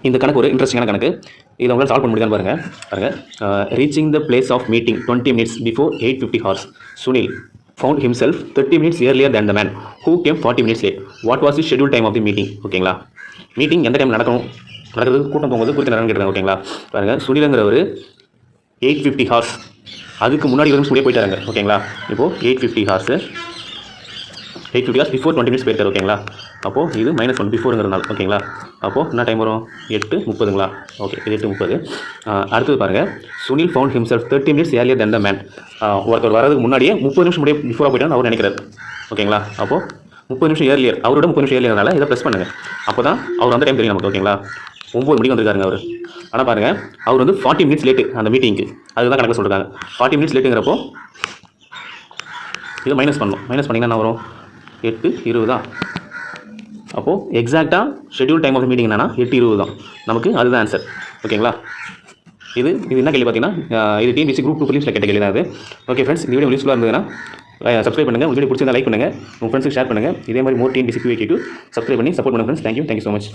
இந்த கணக்கு ஒரு இன்ட்ரெஸ்டிங்கான கணக்கு. இதை உங்களால் சால்வ் பண்ண முடியுதான்னு பாருங்கள். Reaching the place of meeting 20 minutes before 8:50 hours. Sunil found himself 30 minutes earlier than the man who came 40 minutes late. What was the scheduled time of the meeting? ஓகேங்களா, மீட்டிங் எந்த டைம் நடக்கிறது கூட்டம் போகும்போது குறித்த நேரம் கேட்டாங்க. ஓகேங்களா, பாருங்கள், சுனிலங்கிறவர் 8:50 hours அதுக்கு முன்னாடி ஒரு நிமிஷம் போயிட்டாங்க. ஓகேங்களா, இப்போது 8:50 hours பிஃபோர் 20 minutes போயிருக்காரு. ஓகேங்களா, அப்போது இது -1 பிஃபோருங்கிறதுனால. ஓகேங்களா, அப்போது என்ன டைம் வரும்? 8:30ங்களா? ஓகே, இது 8:30. அடுத்தது பாருங்கள், Sunil found himself 30 minutes earlier than the man. ஒருத்தர் வரதுக்கு முன்னாடியே 30 நிமிஷம் முன்னாடியே பிஃபோராக போயிட்டான்னு அவர் நினைக்கிறார். ஓகேங்களா, அப்போது 30 நிமிஷம் ஏர்லியர், அவரோட 30 நிமிஷம் ஏர்லியர்னால இதை ப்ரெஸ் பண்ணுங்கள். அப்போ தான் அவர் அந்த டைம் தெரியும் நமக்கு. ஓகேங்களா, 9 மணிக்கு வந்திருக்காருங்க அவர். ஆனால் பாருங்கள், அவர் வந்து 40 minutes லேட்டு அந்த மீட்டிங்க்கு. அதுதான் கணக்கு சொல்கிறாங்க. 40 minutes லேட்டுங்கிறப்போ இது மைனஸ் பண்ணணும். மைனஸ் பண்ணிங்கன்னா என்ன வரும்? 8:20 தான். அப்போது எக்ஸாக்டாக ஷெட்யூல் டைம் ஆஃப் மீட்டிங் என்னன்னா 8:20 தான் நமக்கு. அதுதான் ஆன்சர். ஓகேங்களா, இது என்ன கேள்வி பார்த்தீங்கன்னா, இது டிஎன்பிஎஸ்சி குரூப் 2 பிலிம்ஸில் கேட்ட கேள்வி தான் அது. ஓகே ஃப்ரெண்ட்ஸ், இந்த வீடியோ யூஸ்ஃபுல்லாக இருந்ததுன்னா சப்ஸ்கிரைப் பண்ணுங்கள். உங்கள் வீடியோ பிடிச்சிருந்தா லைக் பண்ணுங்கள், உங்கள் ஃப்ரெண்ட்ஸுக்கு ஷேர் பண்ணுங்கள். இதே மாதிரி மோர் டிஎன்பிஎஸ்சி QA சப்ஸ்கிரைப் பண்ணி சப்போர்ட் பண்ணுங்கள் ஃப்ரெண்ட்ஸ். Thank you so much.